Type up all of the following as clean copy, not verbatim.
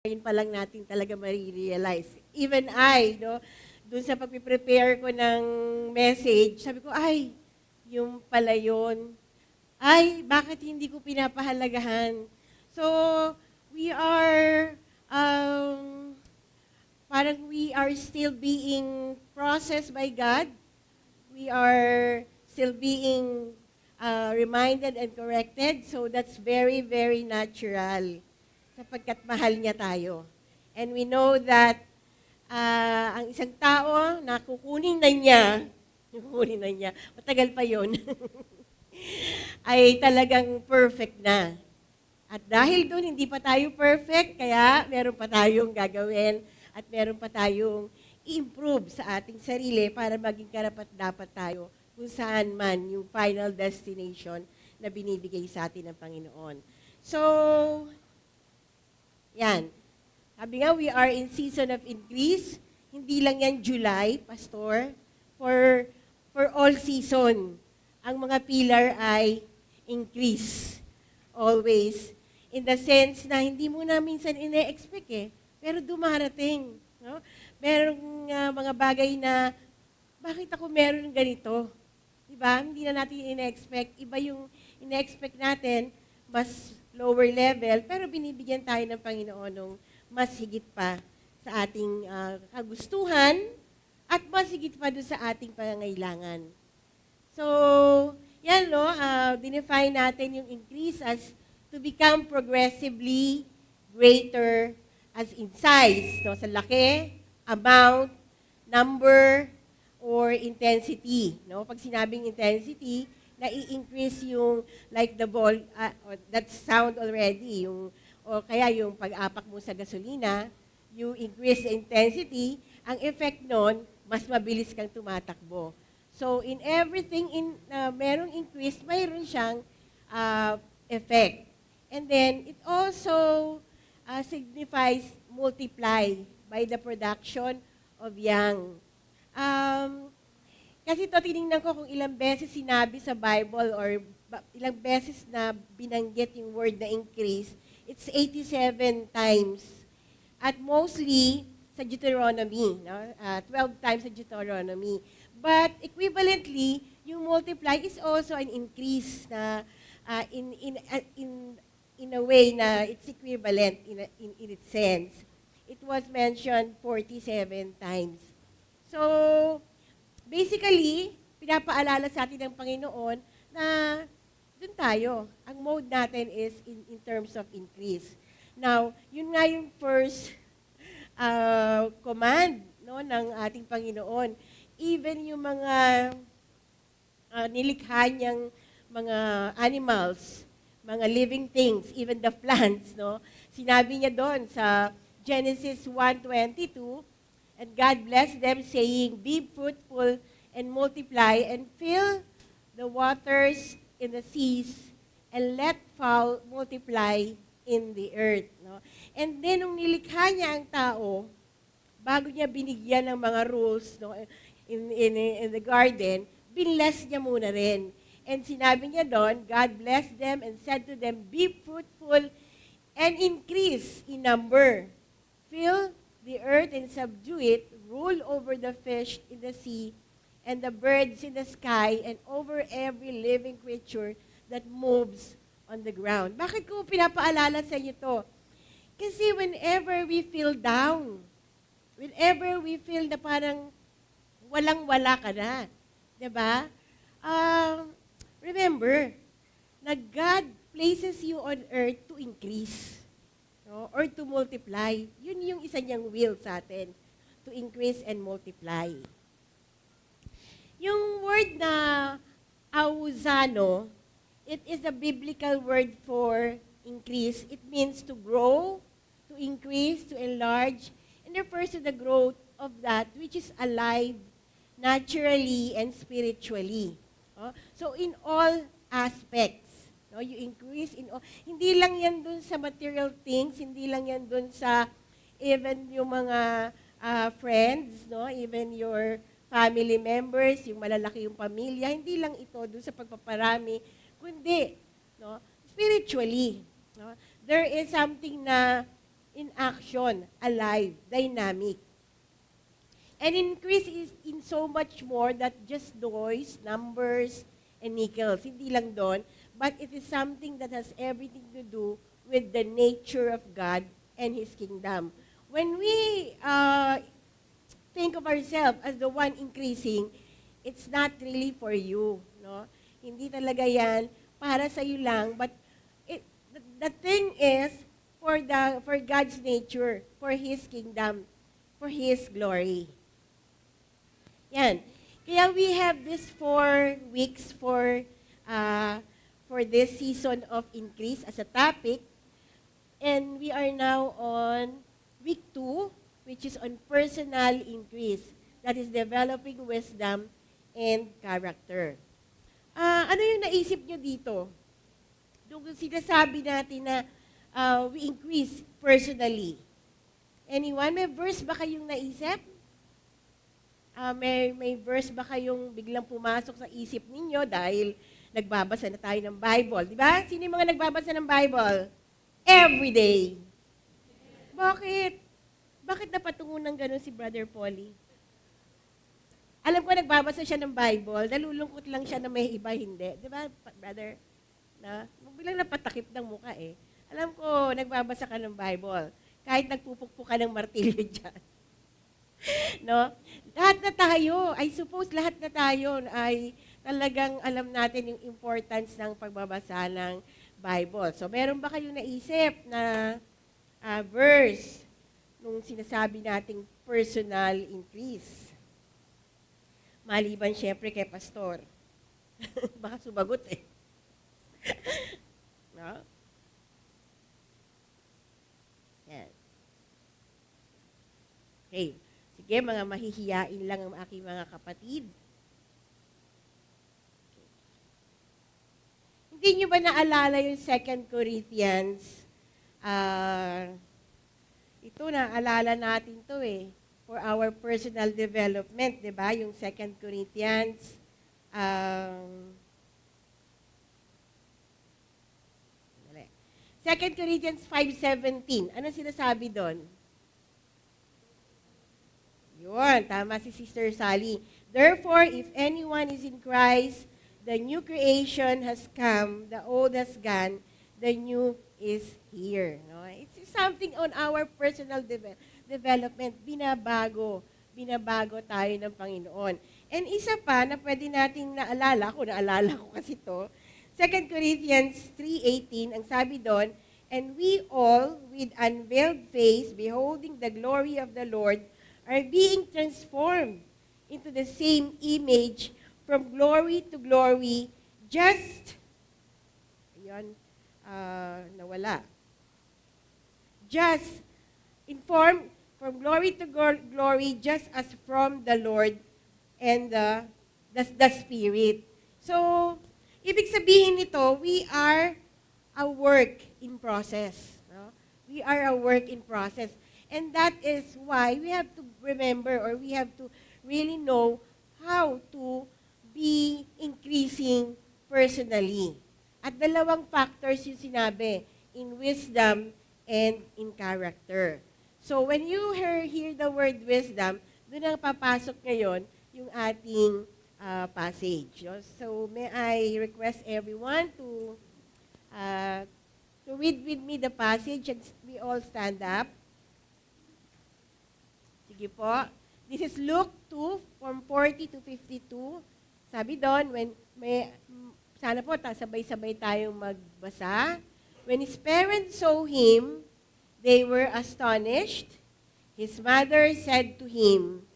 Ngayon pa lang natin talaga marirealize. Even I, no, dun sa pag-prepare ko ng message, sabi ko, ay, yung pala yun. Ay, bakit hindi ko pinapahalagahan? So, we are, um, parang we are still being processed by God. We are still being reminded and corrected. So, that's very, very natural sapagkat mahal niya tayo. And we know that ang isang tao na kukunin na niya, matagal pa yon ay talagang perfect na. At dahil doon, hindi pa tayo perfect, kaya meron pa tayong gagawin at meron pa tayong i-improve sa ating sarili para maging karapat-dapat tayo kung saan man yung final destination na binibigay sa atin ng Panginoon. So, yan. Sabi nga, we are in season of increase. Hindi lang yan July, Pastor. For all season, ang mga pillar ay increase. Always. In the sense na hindi mo na minsan ine-expect pero dumarating. No? Merong mga bagay na, bakit ako meron ganito? Diba? Hindi na natin ine-expect. Iba yung ine-expect natin, mas lower level, pero binibigyan tayo ng Panginoon ng mas higit pa sa ating kagustuhan at mas higit pa doon sa ating pangangailangan. So, yan, no? Dinefine natin yung increase as to become progressively greater as in size, no? Sa laki, amount, number, or intensity. No? Pag sinabing intensity, na-i-increase yung, like the ball, that sound already, yung, o kaya yung pag-apak mo sa gasolina, you increase the intensity, ang effect nun, mas mabilis kang tumatakbo. So, in everything, merong increase, mayroon siyang effect. And then, it also signifies multiply by the production of young. Kasi ito, tinignan ko kung ilang beses sinabi sa Bible or ilang beses na binanggit yung word na increase. It's 87 times. At mostly sa Deuteronomy, no? 12 times sa Deuteronomy. But equivalently, yung multiply is also an increase na in a way na it's equivalent in its sense. It was mentioned 47 times. So, basically, pinapaalala sa atin ng Panginoon na dun tayo. Ang mode natin is in terms of increase. Now, yun nga yung first command, no, ng ating Panginoon. Even yung mga nilikha niyang mga animals, mga living things, even the plants, no? Sinabi niya doon sa Genesis 1:22, and God blessed them, saying, be fruitful and multiply and fill the waters in the seas and let fowl multiply in the earth. No? And then, nung nilikha niya ang tao, bago niya binigyan ng mga rules, no, in the garden, binless niya muna rin. And sinabi niya doon, God blessed them and said to them, be fruitful and increase in number. Fill the earth and subdue it, rule over the fish in the sea and the birds in the sky and over every living creature that moves on the ground. Bakit ko pinapaalala sa inyo to? Kasi whenever we feel down, whenever we feel na parang walang-wala ka na, diba? Remember, na God places you on earth to increase, no? Or to multiply. Yun yung isa niyang will sa atin, to increase and multiply. Yung word na auzano, it is a biblical word for increase. It means to grow, to increase, to enlarge, and refers to the growth of that which is alive naturally and spiritually. So in all aspects, no, you increase in all. Hindi lang yan dun sa material things, hindi lang yan dun sa even yung mga friends, no, even your family members, yung malalaki yung pamilya, hindi lang ito dun sa pagpaparami, kundi, no, spiritually. No? There is something na in action, alive, dynamic. And increase is in so much more that just noise, numbers, and nickels. Hindi lang doon, but it is something that has everything to do with the nature of God and His kingdom. When we think of ourselves as the one increasing, it's not really for you. No? Hindi talaga yan para sa iyo lang, but the thing is for God's nature, for His kingdom, for His glory. Yan. Kaya we have this 4 weeks for this season of increase as a topic. And we are now on week 2, which is on personal increase. That is developing wisdom and character. Ano yung naisip nyo dito? Doon sinasabi natin na we increase personally. Anyone? May verse ba kayong naisip? May verse ba kayong biglang pumasok sa isip ninyo dahil nagbabasa na tayo ng Bible? Di ba? Sino yung mga nagbabasa ng Bible? Every day. Bakit? Bakit napatungo ng gano'n si Brother Polly? Alam ko nagbabasa siya ng Bible, nalulungkot lang siya na may iba hindi. Di ba, brother? Na, biglang napatakip ng muka eh. Alam ko, nagbabasa ka ng Bible. Kahit nagpupukpuk ka ng martilyo dyan. No? Lahat na tayo, I suppose lahat na tayo ay talagang alam natin yung importance ng pagbabasa ng Bible. So, meron ba kayong naisip na verse nung sinasabi nating personal increase? Maliban syempre kay pastor. Baka sumagot eh. No? Yan. Okay. Sige, mga mahihiyain lang ang aking mga kapatid. Okay. Hindi nyo ba naalala yung 2 Corinthians? Ito, naalala natin to eh. For our personal development, di ba? Yung 2 Corinthians. 2 Corinthians 5:17. Ano sinasabi doon? Yun, tama si Sister Sally. Therefore, if anyone is in Christ, the new creation has come, the old has gone, the new is here. No? It's something on our personal development. Binabago tayo ng Panginoon. And isa pa na pwede nating naalala ko kasi to, 2 Corinthians 3:18, ang sabi doon, and we all, with unveiled face, beholding the glory of the Lord, are being transformed into the same image from glory to glory, just, nawala. Just, informed from glory to glory, just as from the Lord and the Spirit. So, ibig sabihin nito, we are a work in process. No? We are a work in process. And that is why we have to remember or we have to really know how to be increasing personally. At 2 factors yung sinabi, in wisdom and in character. So when you hear the word wisdom, doon ang papasok ngayon yung ating passage. So may I request everyone to read with me the passage and we all stand up. Sige po. This is Luke 2 from 40 to 52. Sabi doon, sana po sabay-sabay tayong magbasa. When his parents saw him, they were astonished. His mother said to him,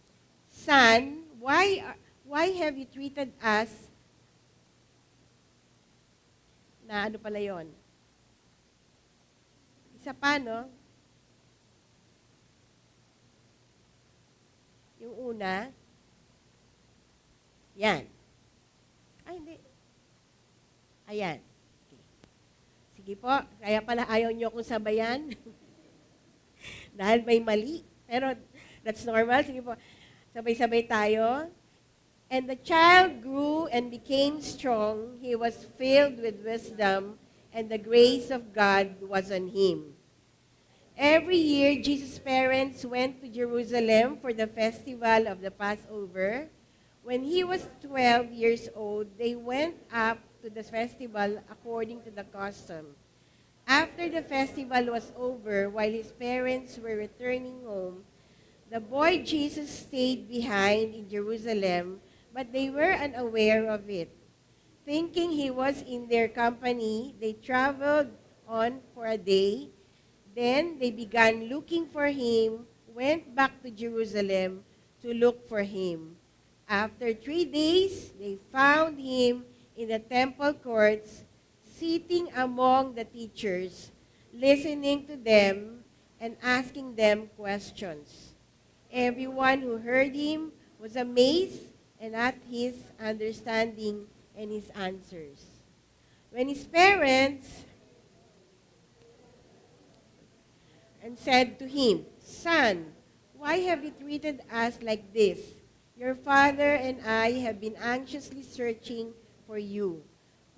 Son, why have you treated us? Na ano pala yun? Isa pa, no? Yung una, yan. Ay, hindi. Ayan. Okay. Sige po, kaya pala ayaw nyo akong sabayan. Dahil may mali. Pero that's normal. Sige po, sabay-sabay tayo. And the child grew and became strong. He was filled with wisdom, and the grace of God was on him. Every year, Jesus' parents went to Jerusalem for the festival of the Passover. When he was 12 years old, they went up to the festival according to the custom. After the festival was over, while his parents were returning home, the boy Jesus stayed behind in Jerusalem, but they were unaware of it. Thinking he was in their company, they traveled on for a day. Then they began looking for him, went back to Jerusalem to look for him. After 3 days, they found him in the temple courts, sitting among the teachers, listening to them and asking them questions. Everyone who heard him was amazed and at his understanding and his answers. When his parents and said to him, "Son, why have you treated us like this? Your father and I have been anxiously searching for you."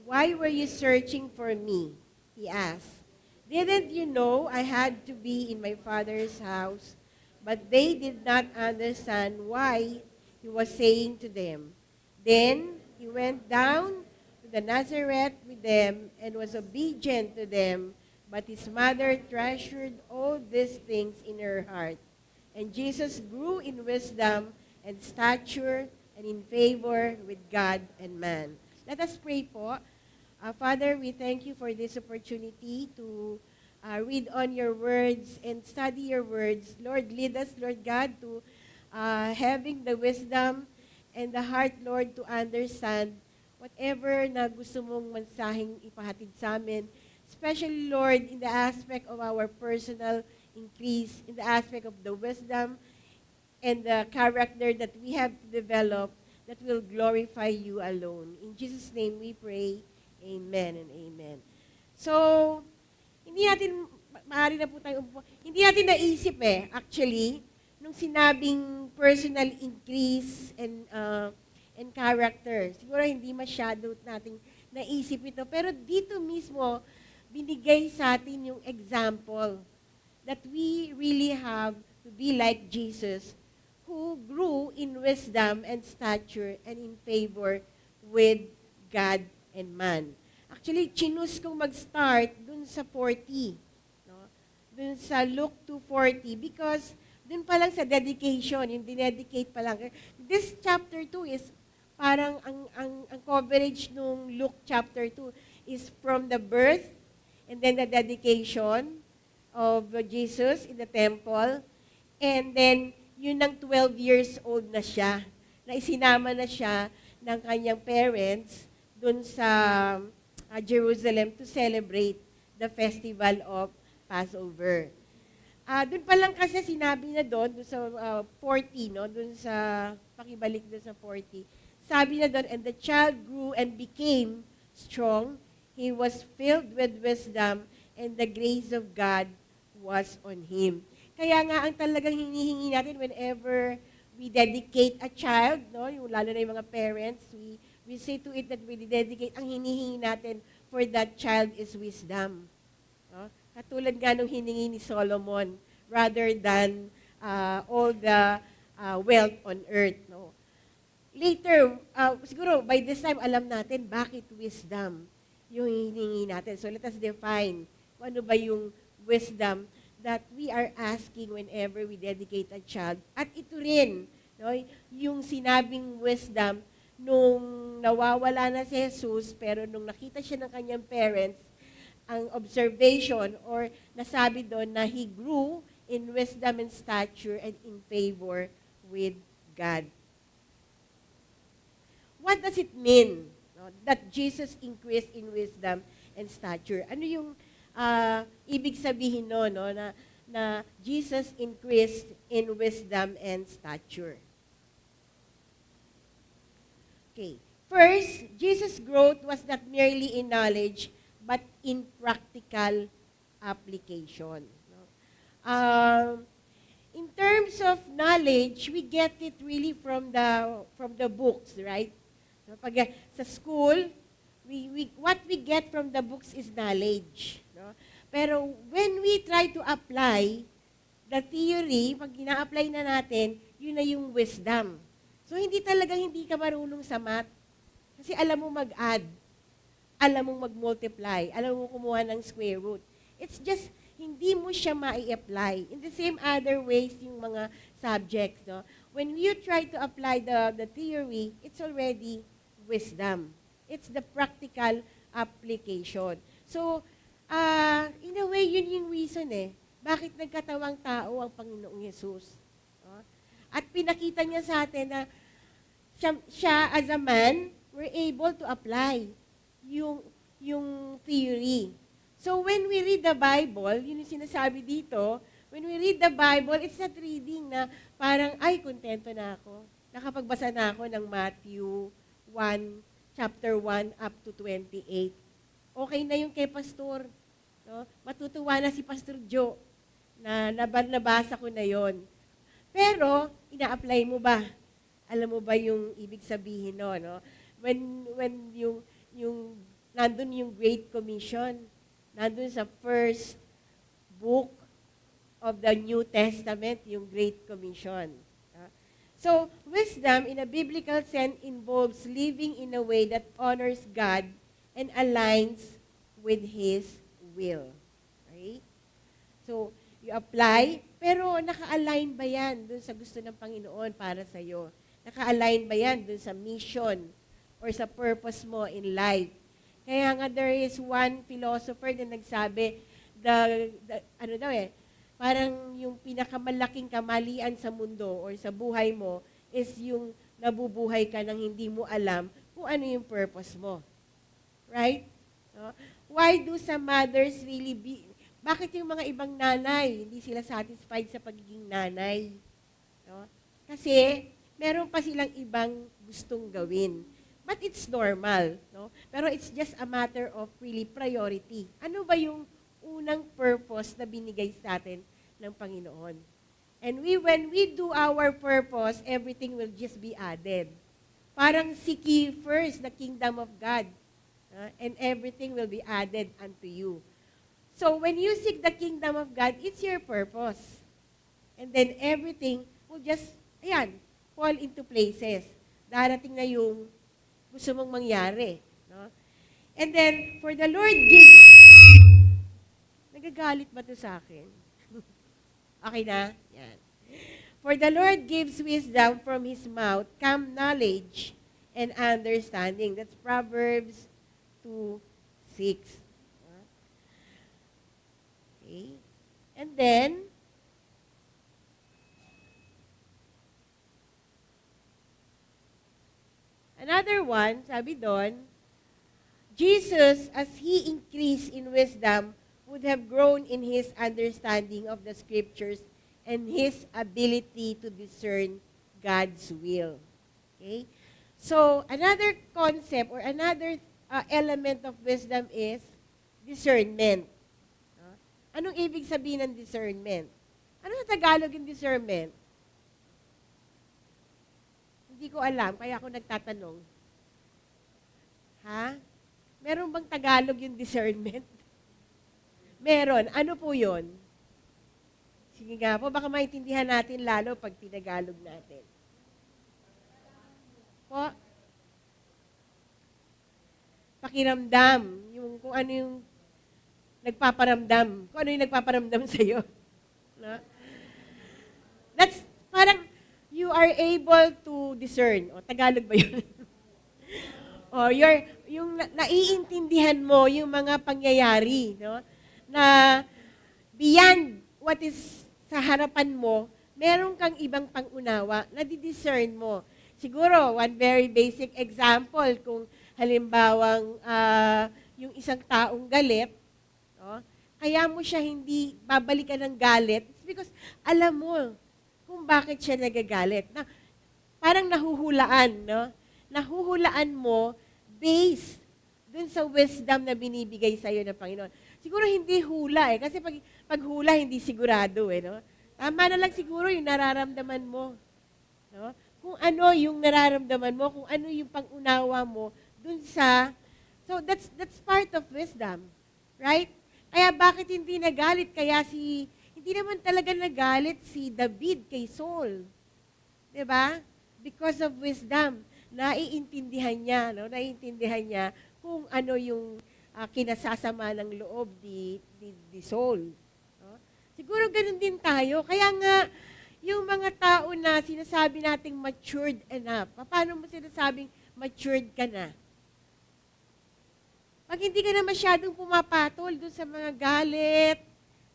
"Why were you searching for me?" he asked. "Didn't you know I had to be in my father's house?" But they did not understand why he was saying to them. Then he went down to the Nazareth with them and was obedient to them. But his mother treasured all these things in her heart. And Jesus grew in wisdom and stature and in favor with God and man. Let us pray po. Father, we thank you for this opportunity to read on your words and study your words. Lord, lead us, Lord God, to having the wisdom and the heart, Lord, to understand whatever na gusto mong mensaheng ipahatid sa amin. Especially, Lord, in the aspect of our personal increase, in the aspect of the wisdom and the character that we have to develop that will glorify you alone. In Jesus' name we pray, amen and amen. So, hindi natin, maaari na po tayo, hindi natin naisip actually, nung sinabing personal increase and character. Siguro hindi masyado nating naisip ito. Pero dito mismo, binigay sa atin yung example that we really have to be like Jesus, who grew in wisdom and stature and in favor with God and man. Actually, chinus kong mag-start dun sa 40, no? Dun sa Luke 2:40, because dun pa lang sa dedication, yung dinedicate pa lang. This chapter 2 is parang ang coverage nung Luke chapter 2 is from the birth and then the dedication of Jesus in the temple. And then, yun ng 12 years old na siya, na isinama na siya ng kanyang parents dun sa Jerusalem to celebrate the festival of Passover. Doon pa lang kasi sinabi na doon sa 40, no? Doon sa, pakibalik doon sa 40, sabi na doon, "And the child grew and became strong. He was filled with wisdom, and the grace of God was on him." Kaya nga, ang talagang hinihingi natin whenever we dedicate a child, no? Yung lalo na yung mga parents, we say to it that we dedicate, ang hinihingi natin for that child is wisdom. No? Katulad nga nung hiningi ni Solomon, rather than all the wealth on earth. No? Later, siguro by this time, alam natin bakit wisdom yung hiningi natin. So let us define kung ano ba yung wisdom that we are asking whenever we dedicate a child. At ito rin, no, yung sinabing wisdom, nung nawawala na si Jesus, pero nung nakita siya ng kanyang parents, ang observation or nasabi doon na he grew in wisdom and stature and in favor with God. What does it mean, no, that Jesus increased in wisdom and stature? Ano yung ibig sabihin no, na Jesus increased in wisdom and stature? Okay. First, Jesus' growth was not merely in knowledge, but in practical application. No? In terms of knowledge, we get it really from the books, right? No, pag sa school, what we get from the books is knowledge. No? Pero when we try to apply the theory, pag ina-apply na natin, yun na yung wisdom. So, hindi ka marunong sa math. Kasi alam mo mag-add, alam mo mag-multiply, alam mo kumuha ng square root. It's just, hindi mo siya mai-apply. In the same other ways, yung mga subjects, no? When you try to apply the theory, it's already wisdom. It's the practical application. So, in a way, yun yung reason bakit nagkatawang tao ang Panginoong Yesus. No? At pinakita niya sa atin na siya as a man, we're able to apply yung theory. So when we read the Bible, yun yung sinasabi dito, when we read the Bible, it's not reading na parang, ay, kontento na ako. Nakapagbasa na ako ng Matthew 1, chapter 1 up to 28. Okay na yung kay Pastor. No? Matutuwa na si Pastor Joe na nabasa ko na yon. Pero, ina-apply mo ba? Alam mo ba yung ibig sabihin no? When yung nandun yung Great Commission, nandun sa first book of the New Testament, yung Great Commission. So, wisdom in a biblical sense involves living in a way that honors God and aligns with His will. Right? So, you apply, pero naka-align ba yan dun sa gusto ng Panginoon para sa'yo? Naka-align ba yan dun sa mission or sa purpose mo in life? Kaya nga there is one philosopher na nagsabi, parang yung pinakamalaking kamalian sa mundo or sa buhay mo is yung nabubuhay ka nang hindi mo alam kung ano yung purpose mo. Right? No? Why do some mothers bakit yung mga ibang nanay, hindi sila satisfied sa pagiging nanay? No? Kasi, meron pa silang ibang gustong gawin. But it's normal. No? Pero it's just a matter of really priority. Ano ba yung unang purpose na binigay sa atin ng Panginoon? And when we do our purpose, everything will just be added. Parang seek ye first the kingdom of God, and everything will be added unto you. So when you seek the kingdom of God, it's your purpose. And then everything will just, fall into places. Darating na yung gusto mong mangyari. No? And then, for the Lord gives... Nagagalit ba ito sa akin? Okay na? Yan. For the Lord gives wisdom from His mouth, come knowledge and understanding. That's Proverbs 2:6. Okay. And then, another one, sabi doon, Jesus, as He increased in wisdom, would have grown in His understanding of the Scriptures and His ability to discern God's will. Okay? So, another concept or another element of wisdom is discernment. Anong ibig sabihin ng discernment? Ano sa Tagalog yung discernment? Hindi ko alam, kaya ako nagtatanong. Ha? Meron bang Tagalog yung discernment? Meron. Ano po yun? Sige nga po, baka maintindihan natin lalo pag tinagalog natin. Po? Pakiramdam. Yung kung ano yung nagpaparamdam. Kung ano yung nagpaparamdam sa'yo. No? That's parang you are able to discern. O, Tagalog ba yun? O, yung naiintindihan mo yung mga pangyayari, no? Na beyond what is sa harapan mo, meron kang ibang pangunawa na di-discern mo. Siguro, one very basic example, kung halimbawang yung isang taong galit, no? Kaya mo siya hindi babalikan ng galit, it's because alam mo kung bakit siya nagagalit. Na, parang nahuhulaan, no? Nahuhulaan mo based dun sa wisdom na binibigay sa'yo ng Panginoon. Siguro hindi hula kasi pag hula, hindi sigurado no? Tama na lang siguro yung nararamdaman mo. No? Kung ano yung nararamdaman mo, kung ano yung pang-unawa mo dun sa, so that's part of wisdom. Right? Kaya bakit hindi nagalit? Hindi naman talaga nagalit si David kay Saul. 'Di ba? Because of wisdom, naiintindihan niya, no? Naiintindihan niya kung ano yung kinasasama ng loob ni Saul. No? Siguro ganun din tayo. Kaya nga, yung mga tao na sinasabi nating matured enough, paano mo sinasabing matured ka na? Pag hindi ka na masyadong pumapatol dun sa mga galit,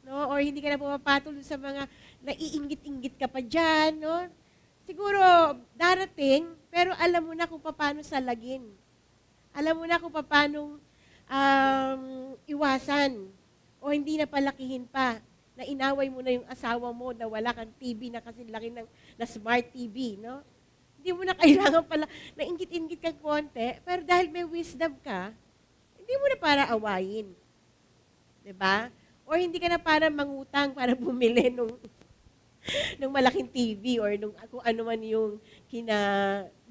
no? Or hindi ka na pumapatol dun sa mga naiinggit-inggit ka pa dyan, no? Siguro darating, pero alam mo na kung paano salagin. Alam mo na kung paano iwasan o hindi na palakihin pa na inaway mo na yung asawa mo na wala kang TV na kasi laki na smart TV, no? Hindi mo na kailangan pala na ingit-ingit kang konti, pero dahil may wisdom ka, hindi mo na para awayin. 'Di ba? O hindi ka na para mangutang para bumili nung malaking TV or kung ano man yung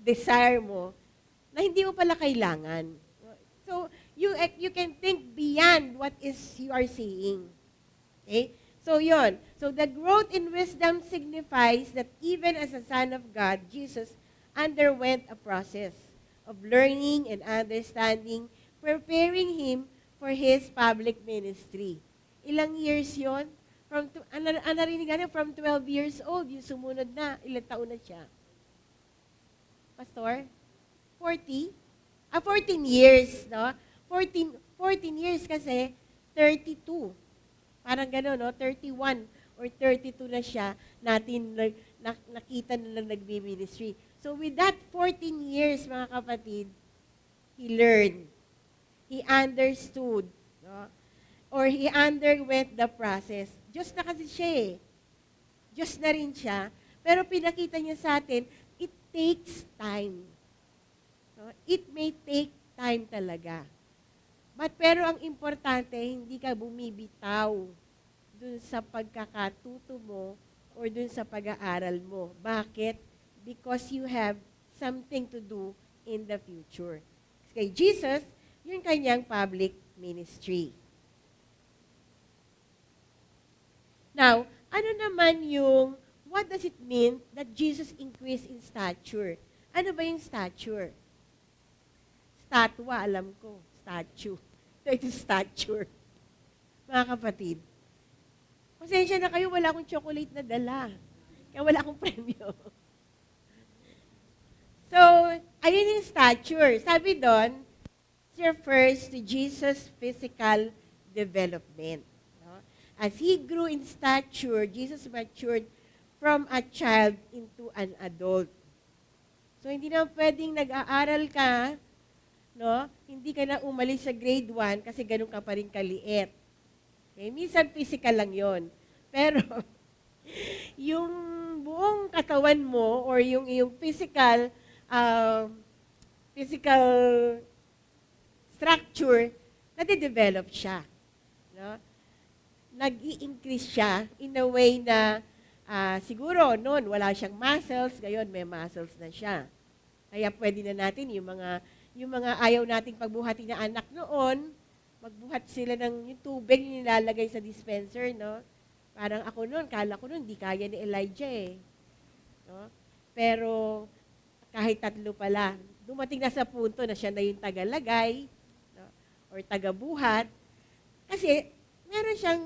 desire mo na hindi mo pala kailangan. So, you can think beyond what is you are seeing. Okay? So, yon. So, the growth in wisdom signifies that even as a son of God, Jesus underwent a process of learning and understanding, preparing him for his public ministry. Ilang years yon? Narinig nga from 12 years old, yung sumunod na, ilang taon na siya? Pastor? 40? 14 years, no? 14 years kasi 32. Parang gano'n, no? 31 or 32 na siya natin nakita na nagbi-ministry. So with that 14 years, mga kapatid, he learned. He understood, no? Or he underwent the process. Diyos na kasi siya eh. Diyos na rin siya. Pero pinakita niya sa atin, it takes time. No? It may take time talaga. Pero ang importante, hindi ka bumibitaw dun sa pagkakatuto mo or dun sa pag-aaral mo. Bakit? Because you have something to do in the future. Kay Jesus, yun kanyang public ministry. Now, ano naman what does it mean that Jesus increased in stature? Ano ba yung stature? Statwa, alam ko. Statue. So, ito stature. Mga kapatid, pasensya na kayo, wala akong chocolate na dala. Kaya wala akong premyo. So, ayun yung stature. Sabi doon, it refers to Jesus' physical development. As he grew in stature, Jesus matured from a child into an adult. So, hindi na pwedeng nag-aaral ka, no? Hindi ka na umalis sa grade 1 kasi ganun ka pa rin kaliit. Okay? Minsan physical lang yon. Pero, yung buong katawan mo or yung physical structure, nade-develop siya. No? Nag-i-increase siya in a way na siguro noon wala siyang muscles, ngayon may muscles na siya. Kaya pwede na natin yung mga ayaw nating pagbuhatin na anak noon, magbuhat sila ng yung tubig yung nilalagay sa dispenser, no? Parang ako noon, kala ko noon, hindi kaya ni Elijah eh. No? Pero kahit 3 pala, dumating na sa punto na siya na yung tagalagay, no? Or tagabuhat. Kasi meron siyang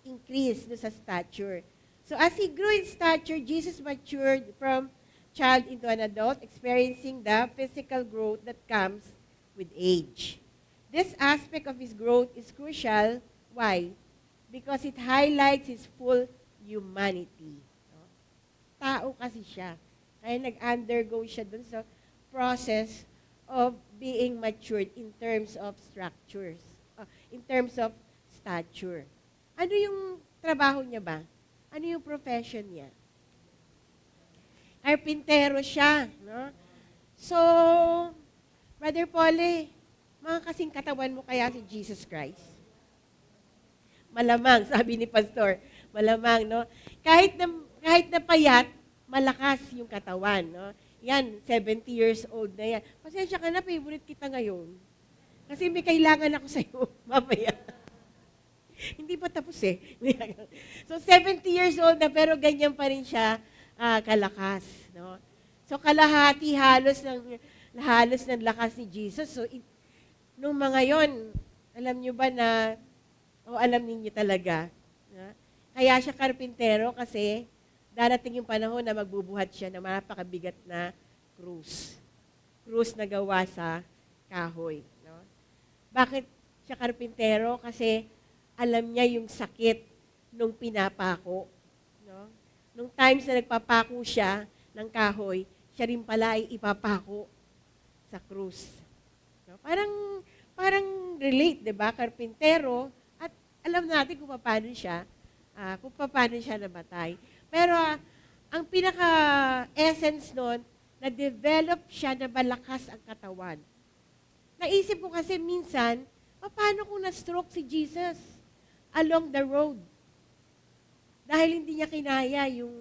increase sa stature. So as he grew in stature, Jesus matured from child into an adult, experiencing the physical growth that comes with age. This aspect of his growth is crucial. Why? Because it highlights his full humanity. Tao kasi siya. Kaya nag-undergo siya dun sa process of being matured in terms of structures, in terms of stature. Ano yung trabaho niya ba? Ano yung profession niya? Carpintero siya, no? So, Brother Polly, mga kasing katawan mo kaya si Jesus Christ? Malamang, sabi ni Pastor, malamang, no? Kahit na payat, malakas yung katawan, no? Yan, 70 years old na yan. Pasensya ka na, favorite kita ngayon. Kasi may kailangan ako sa'yo, mamaya. hindi pa tapos eh. So 70 years old na pero ganyan pa rin siya kalakas. No? So kalahati halos ng lakas ni Jesus. So nung mga yon, alam nyo ba na, alam niyo talaga, na, kaya siya karpintero kasi darating yung panahon na magbubuhat siya ng napakabigat na krus. Krus na gawa sa kahoy. No? Bakit siya karpintero? Kasi alam niya yung sakit nung pinapako. No? Nung times na nagpapako siya ng kahoy, siya rin pala ay ipapako sa krus. No? Parang relate, 'di ba? Karpintero, at alam natin kung paano siya namatay. Pero ang pinaka-essence nun, na-develop siya na malakas ang katawan. Naisip ko kasi minsan, paano kung na-stroke si Jesus along the road? Dahil hindi niya kinaya yung,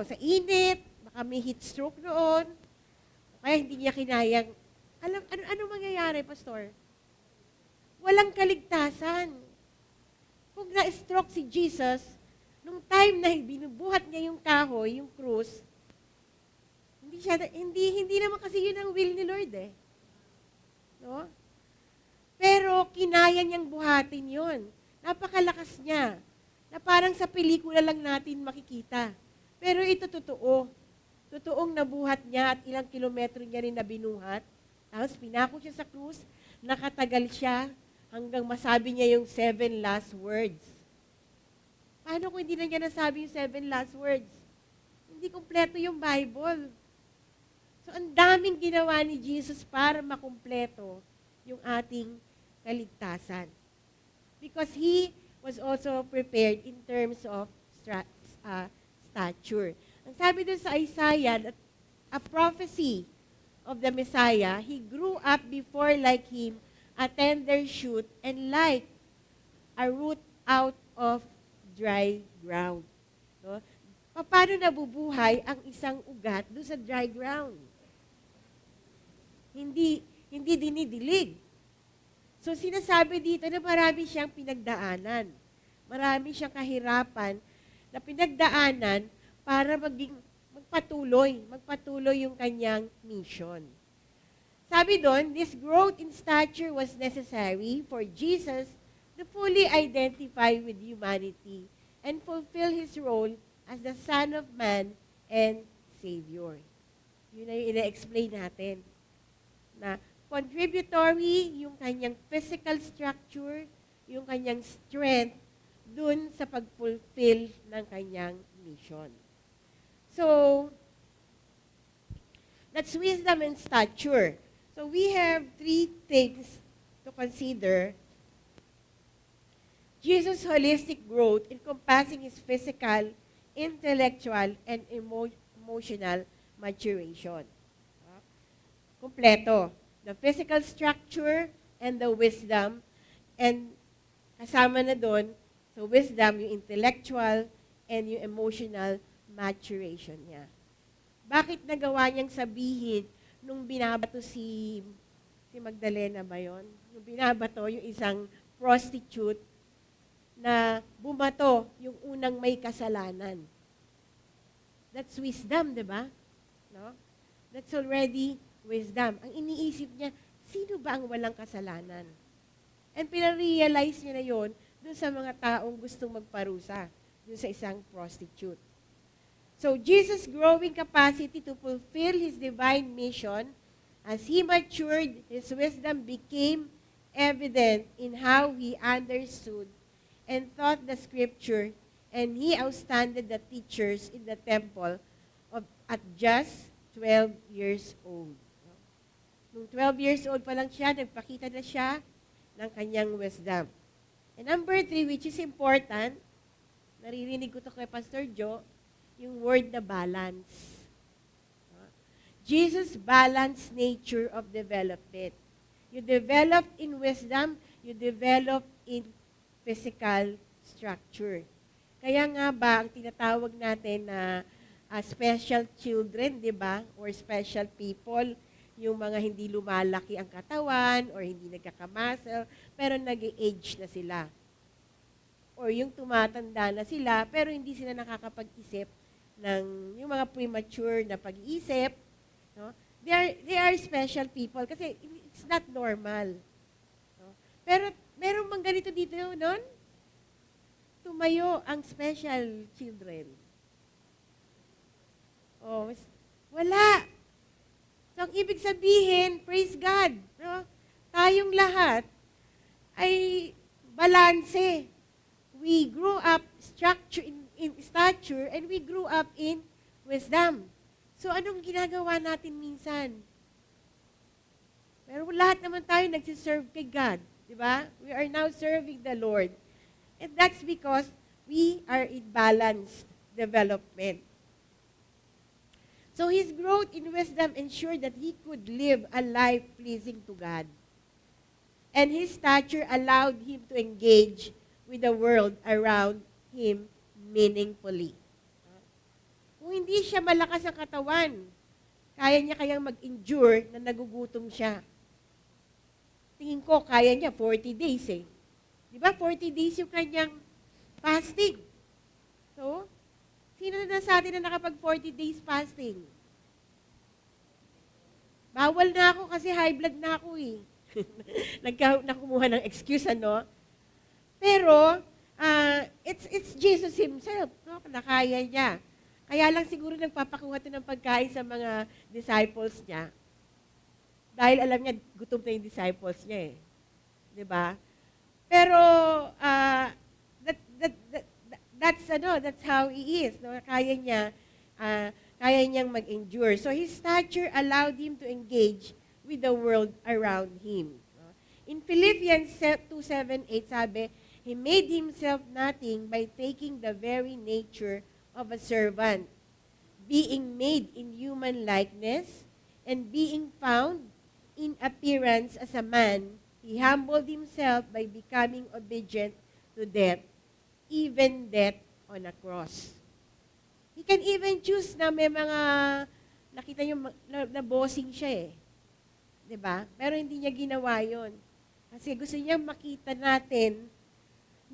sa init, baka may heat stroke noon, kaya hindi niya kinayang, ano mangyayari, Pastor? Walang kaligtasan. Kung na-stroke si Jesus, nung time na binubuhat niya yung kahoy, yung krus, hindi naman kasi yun ang will ni Lord eh. No? Pero kinaya niyang buhatin yun. Napakalakas niya. Na parang sa pelikula lang natin makikita. Pero ito totoo. Totoong nabuhat niya at ilang kilometro niya rin na binuhat. Tapos pinako siya sa krus, nakatagal siya hanggang masabi niya yung 7 last words. Paano kung hindi na niya nasabi yung 7 last words? Hindi kumpleto yung Bible. So, ang daming ginawa ni Jesus para makumpleto yung ating kaligtasan. Because He was also prepared in terms of stature. Ang sabi dun sa Isaiah, that a prophecy of the Messiah, He grew up before like Him, a tender shoot, and like a root out of dry ground. No? Paano nabubuhay ang isang ugat doon sa dry ground? Hindi dinidilig. So sinasabi dito na marami siyang pinagdaanan. Marami siyang kahirapan na pinagdaanan para magpatuloy yung kanyang mission. Sabi doon, this growth in stature was necessary for Jesus to fully identify with humanity and fulfill His role as the Son of Man and Savior. Yun na yung ina-explain natin. Na contributory yung kanyang physical structure, yung kanyang strength, dun sa pag-fulfill ng kanyang mission. So, that's wisdom and stature. So, we have 3 things to consider. Jesus' holistic growth encompassing His physical, intellectual, and emotional maturation. Kompleto. The physical structure and the wisdom, and kasama na doon, so wisdom, yung intellectual and yung emotional maturation niya. Bakit nagawa niyang sabihin nung binabato si Magdalena ba yun? Nung binabato yung isang prostitute na bumato yung unang may kasalanan. That's wisdom, di ba? No? That's already wisdom. Ang iniisip niya, sino ba ang walang kasalanan? And pinarealize niya na yon dun sa mga taong gustong magparusa, dun sa isang prostitute. So, Jesus' growing capacity to fulfill His divine mission, as He matured, His wisdom became evident in how He understood and taught the Scripture, and He outstanded the teachers in the temple at just 12 years old. Nung 12 years old pa lang siya, nagpakita na siya ng kanyang wisdom. And number 3, which is important, naririnig ko to kay Pastor Joe, yung word na balance. Jesus' balanced nature of development. You develop in wisdom, you develop in physical structure. Kaya nga ba, ang tinatawag natin na special children, di ba? Or special people, yung mga hindi lumalaki ang katawan or hindi nagkakamuscle, pero nag-age na sila. Or yung tumatanda na sila, pero hindi sila nakakapag-isip ng yung mga premature na pag-iisip. No? They are special people kasi it's not normal. No? Pero merong mang ganito dito noon, tumayo ang special children. Oh, wala. So, ang ibig sabihin, praise God, no? Tayong lahat ay balanse. We grew up in stature and we grew up in wisdom. So, anong ginagawa natin minsan? Pero lahat naman tayo nagsiserve kay God. Di ba? We are now serving the Lord. And that's because we are in balanced development. So his growth in wisdom ensured that he could live a life pleasing to God. And his stature allowed him to engage with the world around him meaningfully. Kung hindi siya malakas ang katawan, kaya niya kayang mag-endure na nagugutom siya. Tingin ko, kaya niya 40 days eh. Di ba? 40 days yung kanyang fasting. So, sino na sa atin na nakapag 40 days fasting? Bawal na ako kasi high blood na ako eh. Nakumuha ng excuse, ano? Pero, it's Jesus Himself, no? Nakaya niya. Kaya lang siguro nagpapakuha ito ng pagkain sa mga disciples niya. Dahil alam niya, gutom na yung disciples niya eh. Diba? Pero, that's how He is. No? Kaya niyang mag-endure. So, His stature allowed Him to engage with the world around Him. No? In Philippians 2:7-8, sabi, He made Himself nothing by taking the very nature of a servant, being made in human likeness, and being found in appearance as a man, He humbled Himself by becoming obedient to death, even death on a cross. He can even choose na may mga, nakita nyo, na bossing siya eh. 'Di ba? Pero hindi niya ginawa yon. Kasi gusto niya makita natin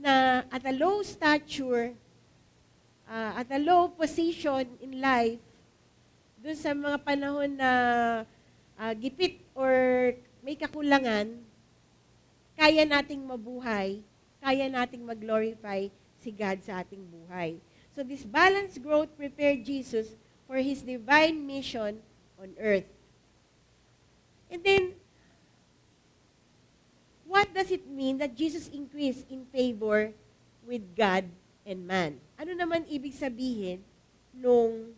na at a low stature, at a low position in life, dun sa mga panahon na gipit or may kakulangan, kaya nating mabuhay, kaya nating mag-glorify si God sa ating buhay. So this balanced growth prepared Jesus for His divine mission on earth. And then, what does it mean that Jesus increased in favor with God and man? Ano naman ibig sabihin nung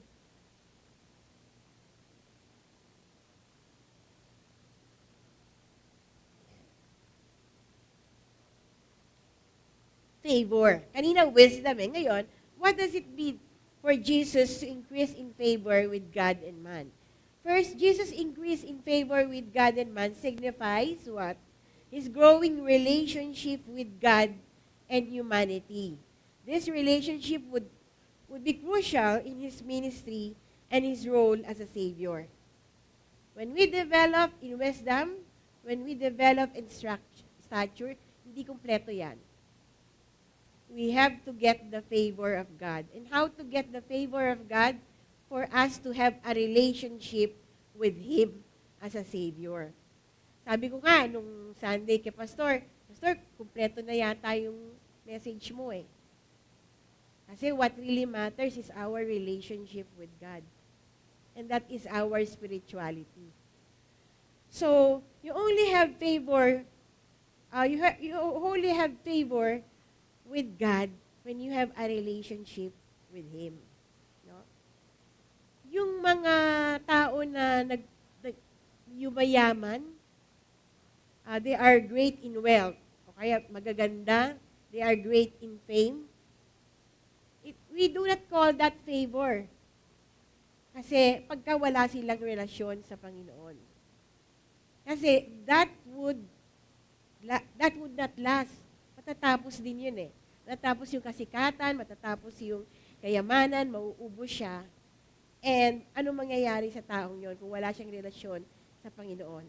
favor? Kanina wisdom eh. Ngayon, what does it mean for Jesus to increase in favor with God and man? First, Jesus' increase in favor with God and man signifies what? His growing relationship with God and humanity. This relationship would be crucial in His ministry and His role as a Savior. When we develop in wisdom, when we develop in stature, hindi kumpleto yan. We have to get the favor of God. And how to get the favor of God? For us to have a relationship with Him as a Savior. Sabi ko nga, nung Sunday kay Pastor, kumpleto na yata yung message mo eh. Kasi what really matters is our relationship with God. And that is our spirituality. So, you only have favor, you only have favor with God when you have a relationship with Him. No? Yung mga tao na yumayaman, they are great in wealth, o kaya magaganda, they are great in fame. We do not call that favor. Kasi pagka wala silang relasyon sa Panginoon. Kasi that would not last. Matatapos din yun eh. Matatapos yung kasikatan, matatapos yung kayamanan, mauubos siya. And ano mangyayari sa taong yon kung wala siyang relasyon sa Panginoon.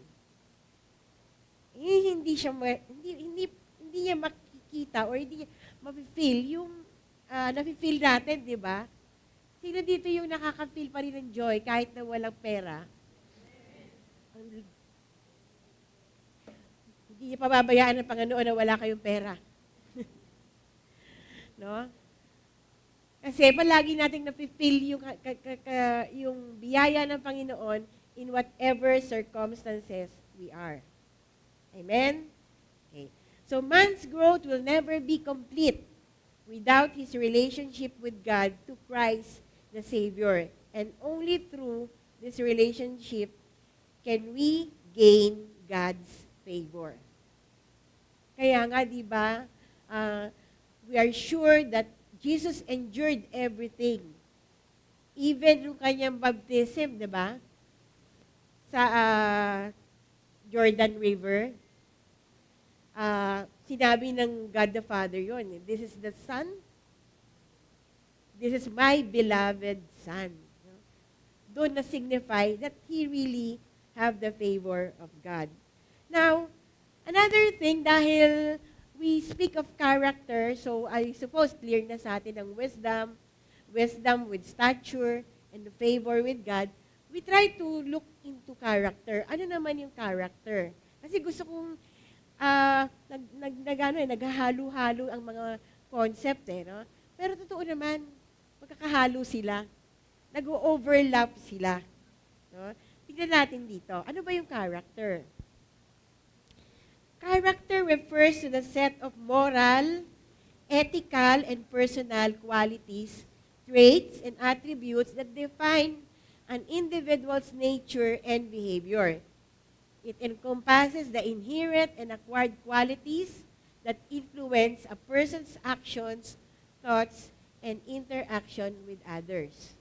Hindi siya hindi niya makikita or hindi niya mafe-feel yung nafe-feel natin, di ba? Sino dito yung nakaka-feel pa rin ng joy kahit na walang pera? Hindi niya pababayaan ng Panginoon na wala kayong pera. No? Kasi palagi nating nafe-feel yung biyaya ng Panginoon in whatever circumstances we are. Amen? Okay. So man's growth will never be complete without his relationship with God to Christ the Savior. And only through this relationship can we gain God's favor. Kaya nga, di ba, we are sure that Jesus endured everything. Even yung kanyang baptism, di ba? Sa Jordan River, sinabi ng God the Father yon, this is the Son, this is my beloved Son. Doon na signify that He really have the favor of God. Now, another thing, dahil we speak of character, so I suppose clear na sa atin ang wisdom with stature, and the favor with God, we try to look into character. Ano naman yung character? Kasi gusto kong naghahalo-halo ang mga concept no? Pero totoo naman, magkakahalo sila. Nag-overlap sila. No? Tignan natin dito. Ano ba yung character? Character refers to the set of moral, ethical, and personal qualities, traits, and attributes that define an individual's nature and behavior. It encompasses the inherent and acquired qualities that influence a person's actions, thoughts, and interaction with others.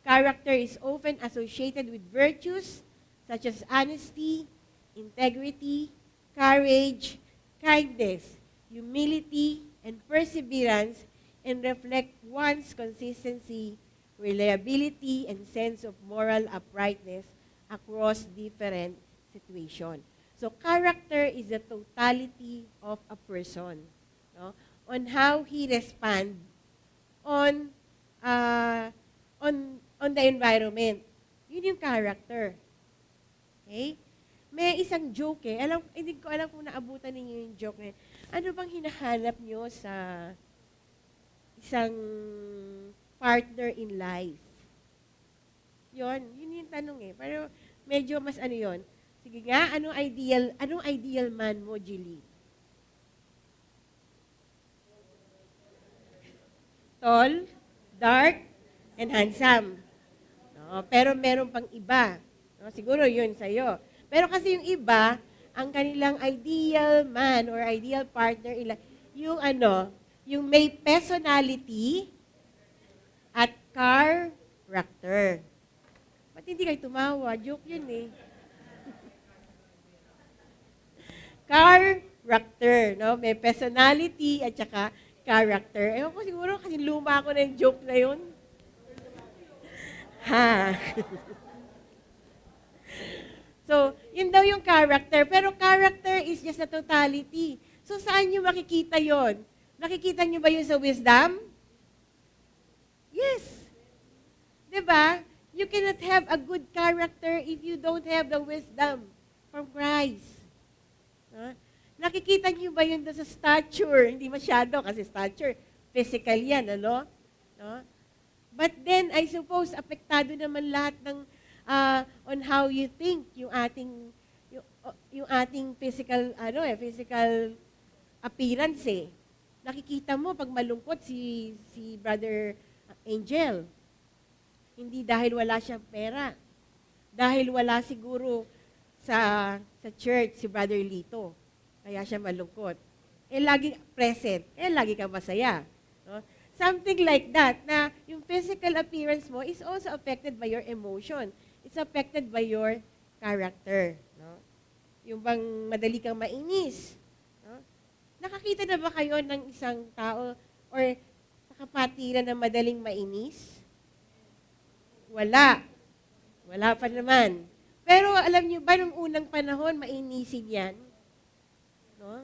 Character is often associated with virtues such as honesty, integrity, courage, kindness, humility, and perseverance, and reflect one's consistency, reliability, and sense of moral uprightness across different situation. So character is the totality of a person, no? On how he respond on the environment. Yun yung character. Okay? May isang joke hindi ko alam kung naabutan ninyo yung joke na yun. Ano bang hinahanap nyo sa isang partner in life? Yun yung tanong Pero medyo mas yun. Sige nga, anong ideal man mo, Julie? Tall, dark, and handsome. No, pero meron pang iba. No, siguro yun sa'yo. Pero kasi yung iba, ang kanilang ideal man or ideal partner, yung yung may personality at character. Ba't hindi kayo tumawa? Joke yun Character, no? May personality at saka character. Ewan ko siguro kasi luma ako na yung joke na yun. Ha? So, yun daw yung character. Pero character is just a totality. So, saan nyo makikita yon? Nakikita nyo ba yun sa wisdom? Yes. Diba? You cannot have a good character if you don't have the wisdom from Christ. Nakikita niyo ba yun sa stature? Hindi masyado kasi stature, physical yan, No? But then, I suppose, apektado naman lahat ng on how you think, yung ating physical, physical appearance Nakikita mo pag malungkot si Brother Angel. Hindi dahil wala siyang pera. Dahil wala siguro sa church si Brother Lito. Kaya siya malungkot. Lagi present. Lagi kang masaya. No? Something like that, na yung physical appearance mo is also affected by your emotion. It's affected by your character. No? Yung bang madali kang mainis. No? Nakakita na ba kayo ng isang tao or nakapatiran na madaling mainis? Wala. Wala pa naman. Pero alam niyo ba, nung unang panahon, mainisin yan. No?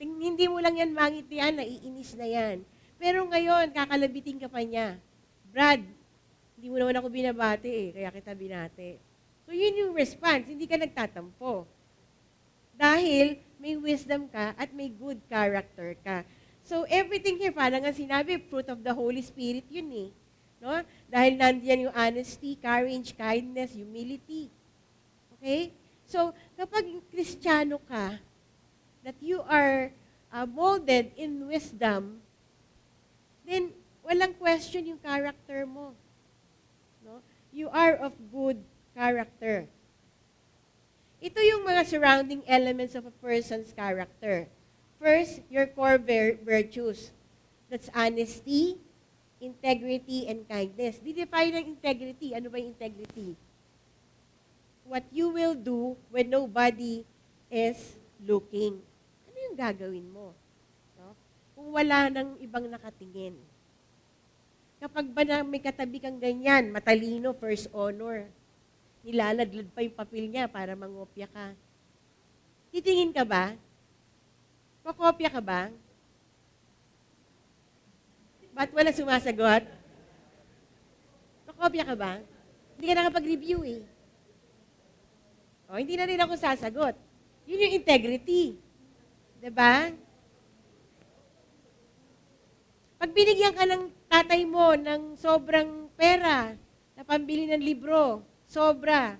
Hindi mo lang yan mangitian, naiinis na yan. Pero ngayon, kakalabitin ka pa niya. Brad, hindi mo naman ako binabati kaya kita binati. So yun yung response, hindi ka nagtatampo. Dahil may wisdom ka at may good character ka. So everything here, parang nga sinabi, fruit of the Holy Spirit yun No? Dahil nandiyan yung honesty, courage, kindness, humility. Okay? So kapag Kristiyano ka, that you are molded in wisdom, then walang question yung character mo. No? You are of good character. Ito yung mga surrounding elements of a person's character. First, your core virtues. That's honesty, integrity, and kindness. Didefine ng integrity. Ano ba yung integrity? What you will do when nobody is looking. Ano yung gagawin mo? No? Kung wala nang ibang nakatingin. Kapag ba na may katabi kang ganyan, matalino, first honor, nilaladlad pa yung papel niya para mangopya ka. Titingin ka ba? Makopya ka ba? Ba't wala sumasagot? Makopya ka ba? Hindi ka nakapag-review O, hindi na rin ako sasagot. Yun yung integrity. Diba? Pag binigyan ka ng tatay mo ng sobrang pera na pambili ng libro, sobra,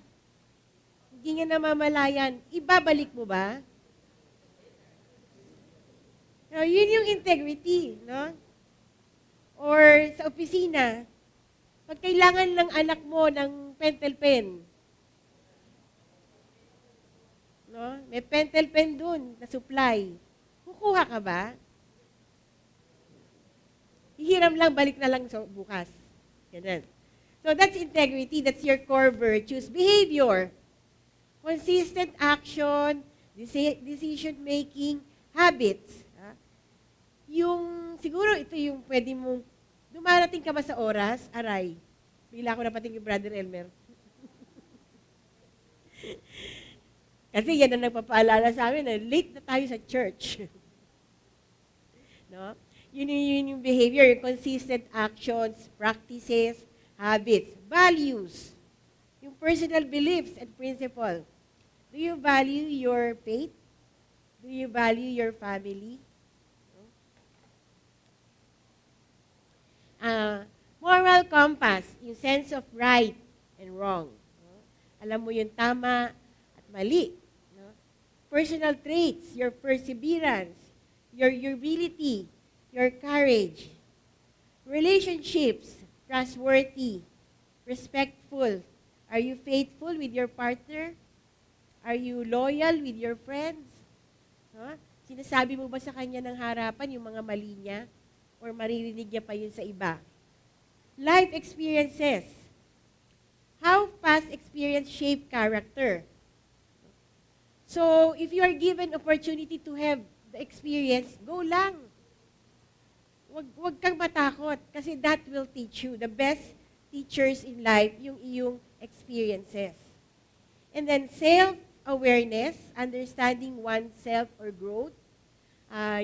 hindi niya namamalayan, ibabalik mo ba? No, yun yung integrity, no? Or sa opisina, pag kailangan ng anak mo ng pentel pen, no? May pentel pen dun na supply, kukuha ka ba? Hihiram lang, balik na lang bukas. Ganun. So that's integrity, that's your core virtues. Behavior, consistent action, decision-making, habits. Yung, siguro ito yung pwede mong, dumarating ka ba sa oras? Aray. Bigla ko napating yung Brother Elmer. Kasi yan ang nagpapaalala sa amin na late na tayo sa church. No? Yun yung behavior, yung consistent actions, practices, habits, values, yung personal beliefs and principles. Do you value your faith? Do you value your family? Moral compass, yung sense of right and wrong. Alam mo yung tama at mali. Personal traits, your perseverance, your humility, your courage. Relationships, trustworthy, respectful. Are you faithful with your partner? Are you loyal with your friends? Sinasabi mo ba sa kanya ng harapan yung mga mali niya? Or maririnig niya pa yun sa iba? Life experiences. How past experience shape character? So, if you are given opportunity to have the experience, go lang. Wag kang matakot kasi that will teach you. The best teachers in life, yung iyong experiences. And then self-awareness, understanding oneself or growth.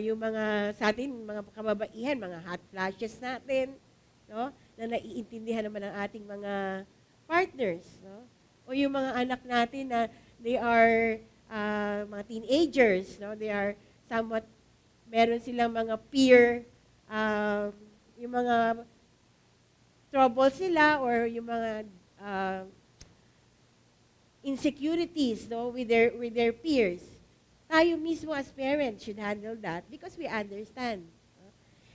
Yung mga sa atin, mga kababaihan, mga hot flashes natin, no? Na naiintindihan naman ng ating mga partners. No? O yung mga anak natin na they are mga teenagers, no? They are somewhat, meron silang mga peer, yung mga troubles sila or yung mga insecurities, no? with their peers. Tayo mismo as parents should handle that because we understand.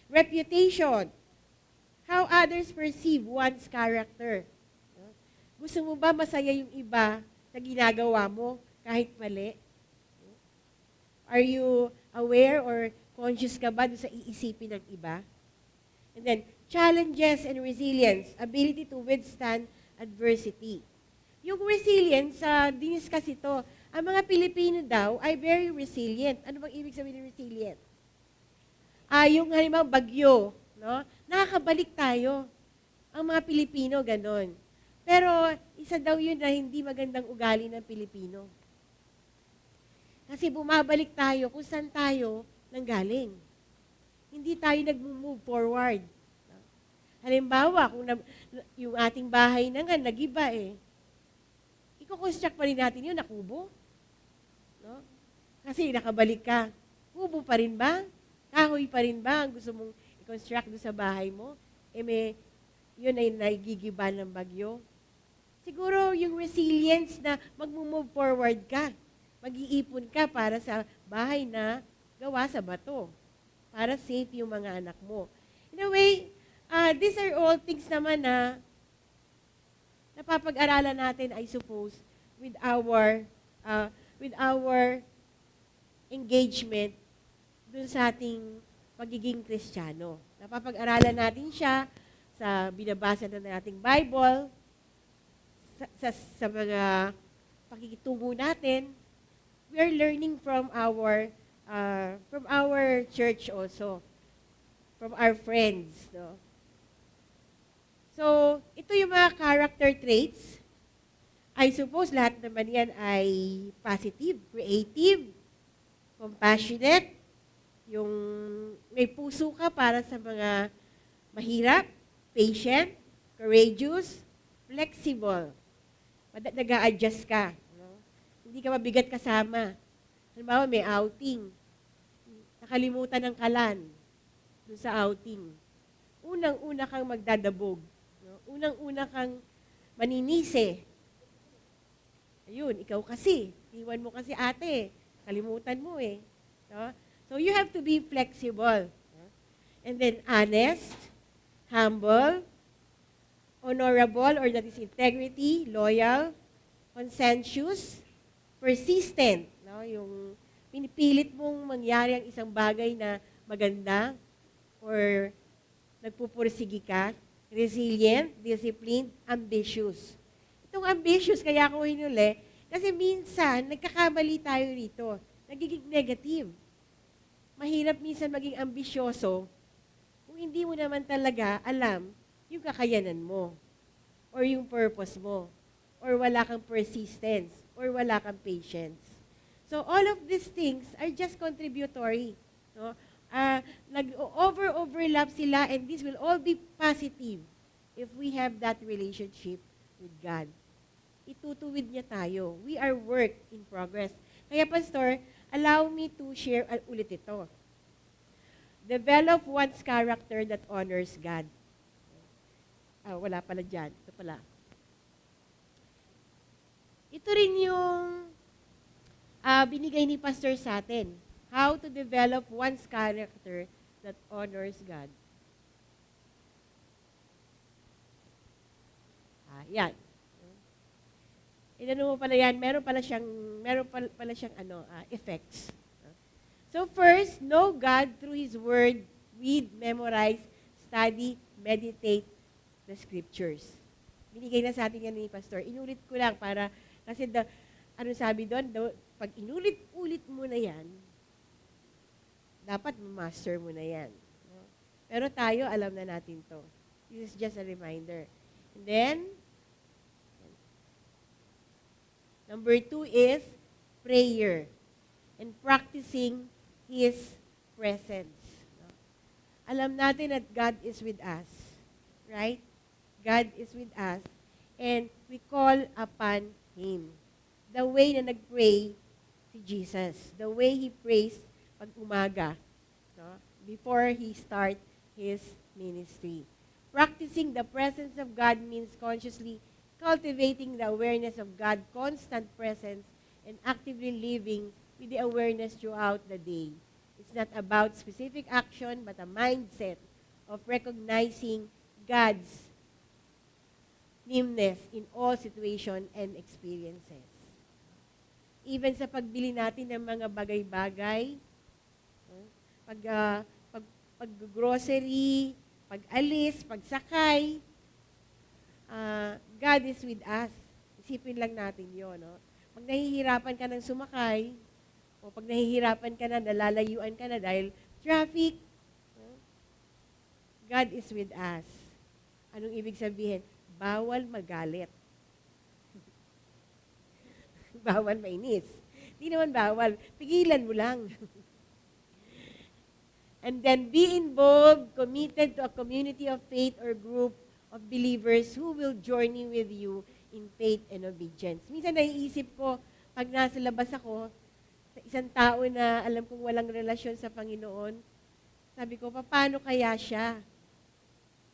Reputation. How others perceive one's character. Gusto mo ba masaya yung iba na ginagawa mo kahit mali? Are you aware or conscious ka ba sa iisipin ng iba? And then, challenges and resilience. Ability to withstand adversity. Yung resilience, diniscuss ito, ang mga Pilipino daw ay very resilient. Ano bang ibig sabihin ng resilient? Yung halimbawa bagyo, no? Nakakabalik tayo. Ang mga Pilipino, ganon. Pero isa daw yun na hindi magandang ugali ng Pilipino. Kasi bumabalik tayo kung saan tayo nanggaling. Hindi tayo nag-move forward. Halimbawa, kung yung ating bahay na nga, nag-iba eh. Iko-construct pa rin natin yun, nakubo. No? Kasi nakabalik ka. Kubo pa rin ba? Kahoy pa rin ba ang gusto mong i-construct doon sa bahay mo? Yun ay nagigiba ng bagyo. Siguro yung resilience na mag-move forward ka. Mag-iipon ka para sa bahay na gawa sa bato. Para safe yung mga anak mo. In a way, these are all things naman na napapag-aralan natin, I suppose, with our engagement dun sa ating pagiging Kristiyano. Napapag-aralan natin siya sa binabasa na nating Bible, sa mga pakikitungo natin. We are learning from our church also, from our friends. No? So, ito yung mga character traits. I suppose lahat naman yan ay positive, creative, compassionate, yung may puso ka para sa mga mahirap, patient, courageous, flexible. Nag-a-adjust ka. No? Hindi ka mabigat kasama. Halimbawa, may outing. Nakalimutan ng kalan doon sa outing. Unang-una kang magdadabog. No? Unang-una kang maninisi. Ayun, ikaw kasi. Iwan mo kasi ate. Kalimutan mo eh. No? So you have to be flexible. No? And then honest, humble, honorable, or that is integrity, loyal, conscientious, persistent. No? Yung pinipilit mong mangyari ang isang bagay na maganda or nagpupursigi ka, resilient, disciplined, ambitious. Itong ambitious, kaya ako hinuli, kasi minsan, nagkakamali tayo rito. Nagiging negative. Mahirap minsan maging ambisyoso kung hindi mo naman talaga alam yung kakayanan mo or yung purpose mo or wala kang persistence or wala kang patience. So all of these things are just contributory. No? Nag-overlap sila and this will all be positive if we have that relationship with God. Itutuwid niya tayo. We are work in progress. Kaya, Pastor, allow me to share ulit ito. Develop one's character that honors God. Wala pala dyan. Ito pala. Ito rin yung binigay ni Pastor sa atin. How to develop one's character that honors God. Yan. Inano mo pala yan, meron pala siyang effects. So first, know God through His Word, read, memorize, study, meditate the Scriptures. Binigay na sa atin yan ni Pastor. Inulit ko lang para, kasi ano sabi doon, pag inulit-ulit mo na yan, dapat master mo na yan. Pero tayo, alam na natin to. This is just a reminder. And then, number 2 is prayer and practicing His presence. Alam natin that God is with us. Right? God is with us. And we call upon Him. The way na nag-pray si Jesus. The way He prays pag umaga. No? Before He start His ministry. Practicing the presence of God means consciously cultivating the awareness of God's constant presence and actively living with the awareness throughout the day. It's not about specific action, but a mindset of recognizing God's nearness in all situations and experiences. Even sa pagbili natin ng mga bagay-bagay, pag-grocery, pag-alis, pagsakay, God is with us. Isipin lang natin yun. No? Pag nahihirapan ka ng sumakay, o pag nahihirapan ka na, nalalayuan ka na dahil traffic, God is with us. Anong ibig sabihin? bawal magalit. Bawal mainis. Hindi naman bawal. Pigilan mo lang. And then be involved, committed to a community of faith or group of believers who will journey with you in faith and obedience. Minsan naiisip ko, pag nasa labas ako, sa isang tao na alam kong walang relasyon sa Panginoon, sabi ko, paano kaya siya?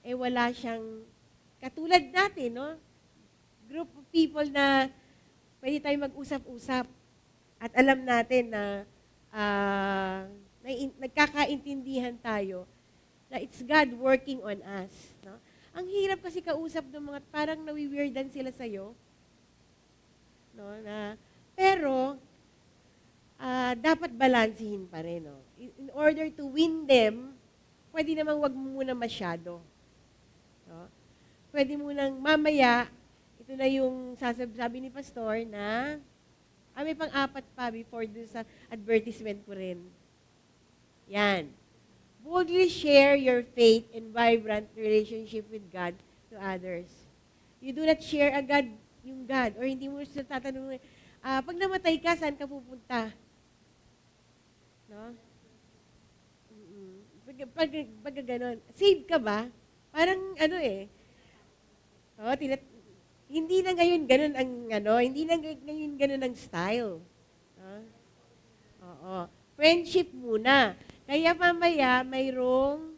Eh wala siyang, katulad natin, no? Group of people na pwede tayong mag-usap-usap at alam natin na nagkakaintindihan tayo na it's God working on us. No? Ang hirap kasi kausap ng mga parang nawi-weirdan sila sa'yo. No? Pero, dapat balansehin pa rin. No? In order to win them, pwede namang wag mo muna masyado. No? Pwede mo nang mamaya, ito na yung sabi ni Pastor na, may pang-apat pa before dun sa advertisement ko rin. Yan. Boldly share your faith and vibrant relationship with God to others. You do not share agad yung God or hindi mo siya tatanungin, pag namatay ka, saan ka pupunta? No? Pag ganon. Save ka ba? Parang hindi na ngayon ganon hindi na ngayon ganon ang style. Oo. Friendship muna. Kaya mamaya, mayroong,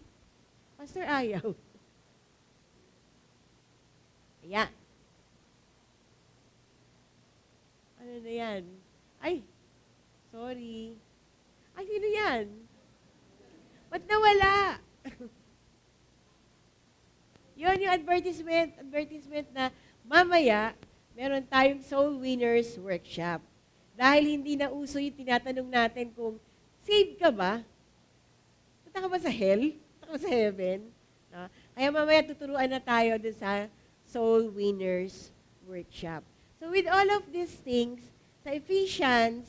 Pastor ayaw. Kaya. Ano na yan? Ay, sorry. Ay, sino yan? Ba't nawala? Yun yung advertisement na mamaya, meron tayong Soul Winners Workshop. Dahil hindi na uso yung tinatanong natin kung, save ka ba? Punta ka ba sa hell? Punta ka ba sa heaven? No? Kaya mamaya tuturuan na tayo dun sa Soul Winners Workshop. So with all of these things, sa Ephesians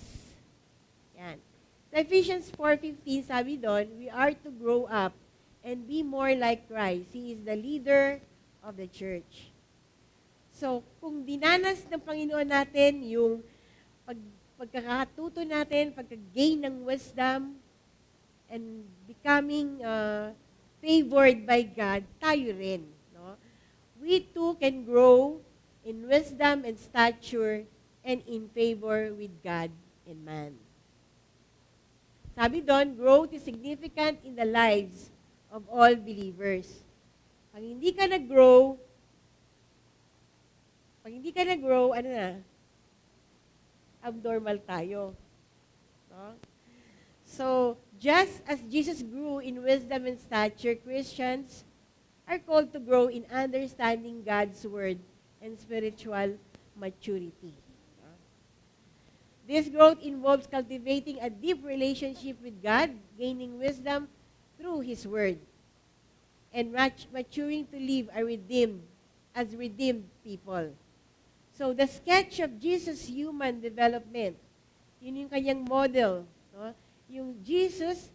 4:15, sabi doon, we are to grow up and be more like Christ. He is the leader of the church. So, kung dinanas ng Panginoon natin yung pagkakatuto natin, pagka-gain ng wisdom, and becoming favored by God, tayo rin. No? We too can grow in wisdom and stature and in favor with God and man. Sabi doon, growth is significant in the lives of all believers. Pag hindi ka nag-grow, abnormal tayo. No? So, just as Jesus grew in wisdom and stature, Christians are called to grow in understanding God's word and spiritual maturity. This growth involves cultivating a deep relationship with God, gaining wisdom through His word, and maturing to live as redeemed people. So, the sketch of Jesus' human development, yun yung kanyang model. No? Yung Jesus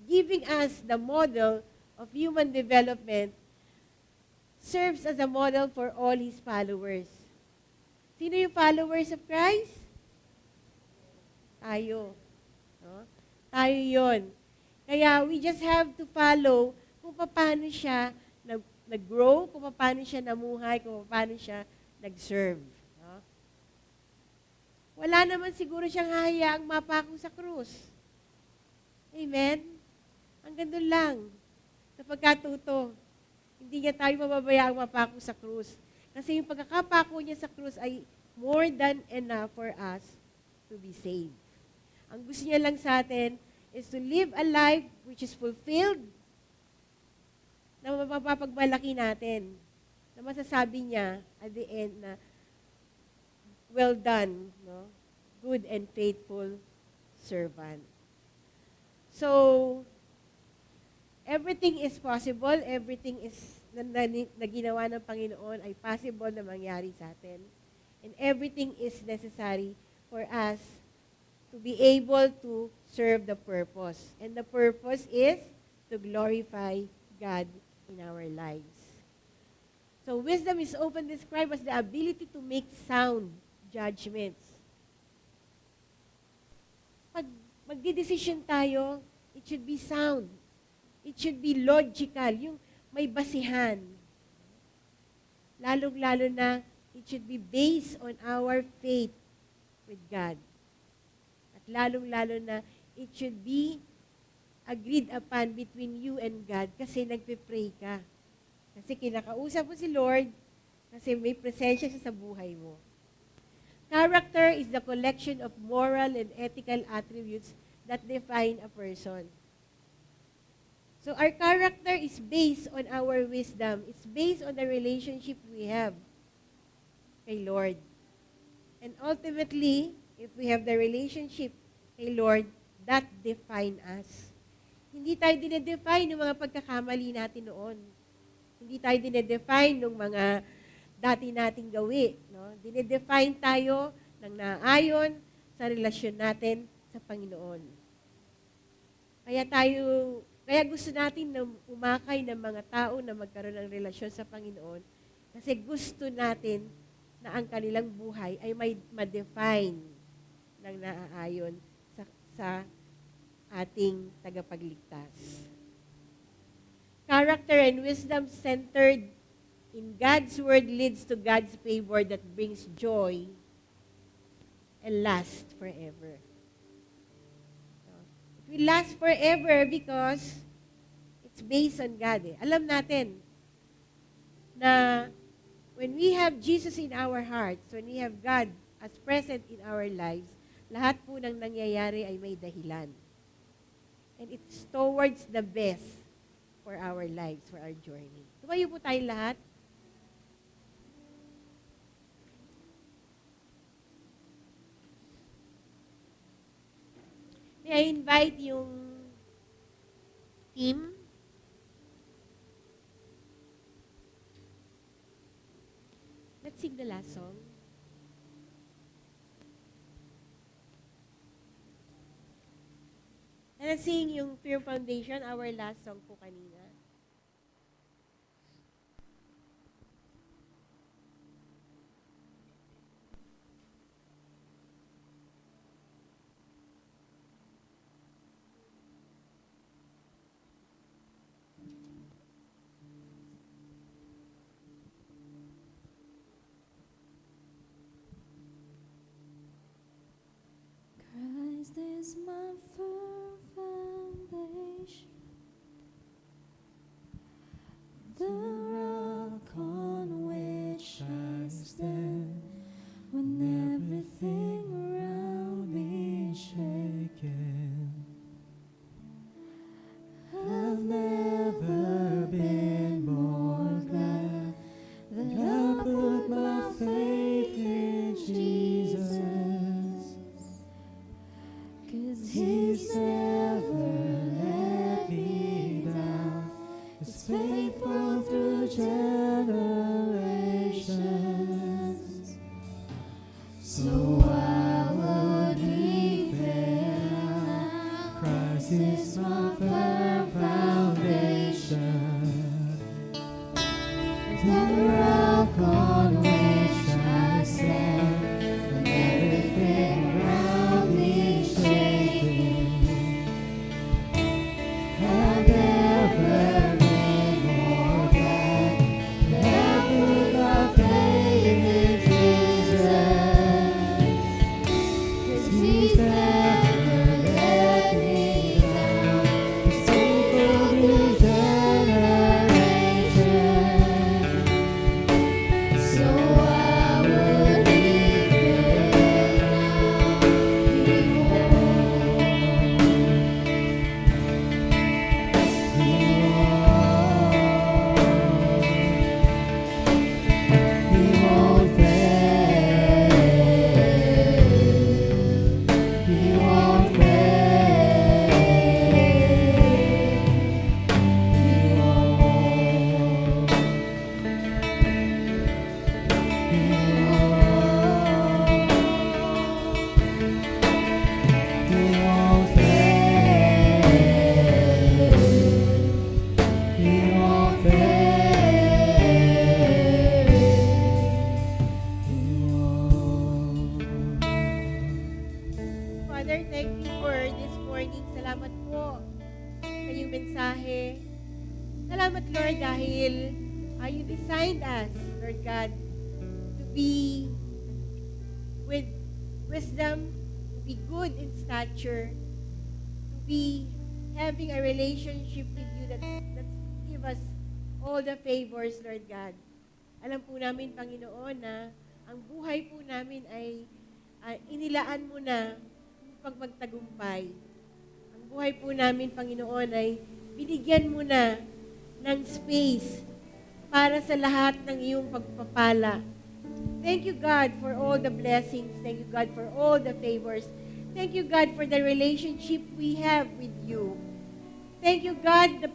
giving us the model of human development serves as a model for all His followers. Sino yung followers of Christ? Tayo. No? Tayo yon. Kaya we just have to follow kung paano siya nag-grow, kung paano siya namuhay, kung paano siya nag-serve. No? Wala naman siguro siyang hahayaang mapako sa krus. Amen? Hanggang doon lang. Sa pagkatuto. Hindi niya tayo mababayaang mapako sa krus. Kasi yung pagkakapako niya sa krus ay more than enough for us to be saved. Ang gusto niya lang sa atin is to live a life which is fulfilled, na mapapagmalaki natin, na masasabi niya at the end na, well done, no? Good and faithful servant. So, everything is possible, everything is na ginawa ng Panginoon ay possible na mangyari sa atin. And everything is necessary for us to be able to serve the purpose. And the purpose is to glorify God in our lives. So wisdom is often described as the ability to make sound judgments. Pag magdidesisyon tayo, it should be sound. It should be logical, yung may basihan. Lalong-lalo na, it should be based on our faith with God. At lalong-lalo na, it should be agreed upon between you and God kasi nagpe-pray ka. Kasi kinakausap mo si Lord kasi may presensya siya sa buhay mo. Character is the collection of moral and ethical attributes that define a person. So our character is based on our wisdom. It's based on the relationship we have kay Lord. And ultimately, if we have the relationship kay Lord, that define us. Hindi tayo dinedefine ng mga pagkakamali natin noon. Hindi tayo dinedefine ng mga dati nating gawi. No? Dinedefine tayo ng naayon sa relasyon natin sa Panginoon. Kaya gusto natin na umakay ng mga tao na magkaroon ng relasyon sa Panginoon kasi gusto natin na ang kanilang buhay ay may ma-define ng naaayon sa ating tagapagligtas. Character and wisdom centered in God's word leads to God's favor that brings joy and lasts forever. It will last forever because it's based on God. Alam natin na when we have Jesus in our hearts, when we have God as present in our lives, lahat po ng nangyayari ay may dahilan. And it's towards the best for our lives, for our journey. Tumayo po tayo lahat. May I invite yung team. Let's sing the last song. And let's sing yung Pure Foundation, our last song po kanina. Christ is my firm foundation, the rock on which I stand, when everything around me is shaken. I've never been more glad that I put my faith in Jesus. 'Cause He's Salamat, Lord, dahil you designed us, Lord God, to be with wisdom, to be good in stature, to be having a relationship with you that's give us all the favors, Lord God. Alam po namin, Panginoon, na ang buhay po namin ay inilaan mo na upang magtagumpay. Ang buhay po namin, Panginoon, ay binigyan mo na ng space para sa lahat ng iyong pagpapala. Thank you, God, for all the blessings. Thank you, God, for all the favors. Thank you, God, for the relationship we have with you. Thank you, God, na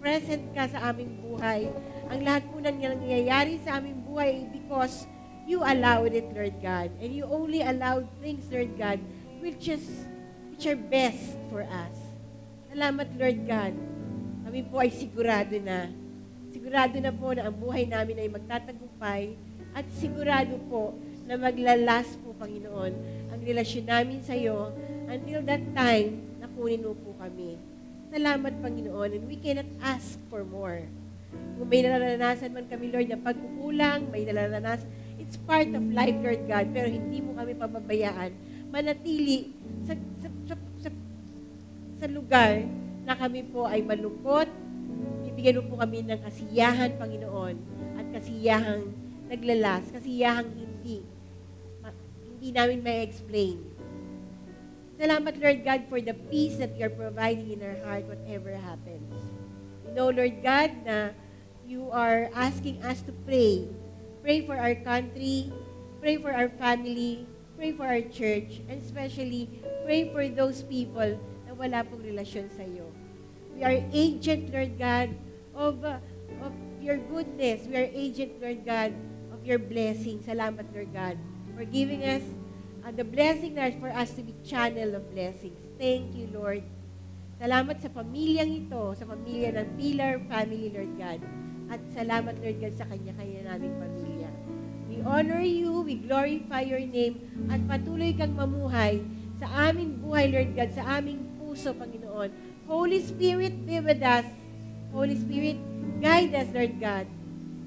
present ka sa aming buhay. Ang lahat po ng nangyayari sa aming buhay because you allowed it, Lord God. And you only allowed things, Lord God, which are best for us. Salamat, Lord God. Kami po ay sigurado na. Sigurado na po na ang buhay namin ay magtatagumpay at sigurado po na maglalas po, Panginoon, ang relasyon namin sa iyo until that time na kunin mo po kami. Salamat, Panginoon, and we cannot ask for more. Kung may naranasan man kami, Lord, na pagkukulang, may naranasan, it's part of life, Lord God, pero hindi mo kami pababayaan. Manatili sa lugar na kami po ay malungkot, bibigyan mo po kami ng kasiyahan, Panginoon, at kasiyahang naglalas, kasiyahang hindi namin may explain. Salamat, Lord God, for the peace that you're providing in our heart, whatever happens. We know, Lord God, na you are asking us to pray. Pray for our country, pray for our family, pray for our church, and especially pray for those people na wala pong relasyon sa iyo. We are agent, Lord God, of your goodness. We are agent, Lord God, of your blessing. Salamat, Lord God, for giving us the blessing that for us to be channel of blessings. Thank you, Lord. Salamat sa pamilyang ito, sa pamilya ng Pilar family, Lord God. At salamat, Lord God, sa kanya-kanya naming pamilya. We honor you, we glorify your name, at patuloy kang mamuhay sa aming buhay, Lord God, sa aming puso, Panginoon. Holy Spirit, be with us. Holy Spirit, guide us, Lord God.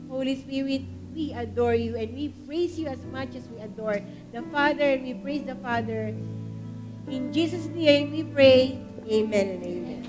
Holy Spirit, we adore you and we praise you as much as we adore the Father and we praise the Father. In Jesus' name we pray. Amen and amen.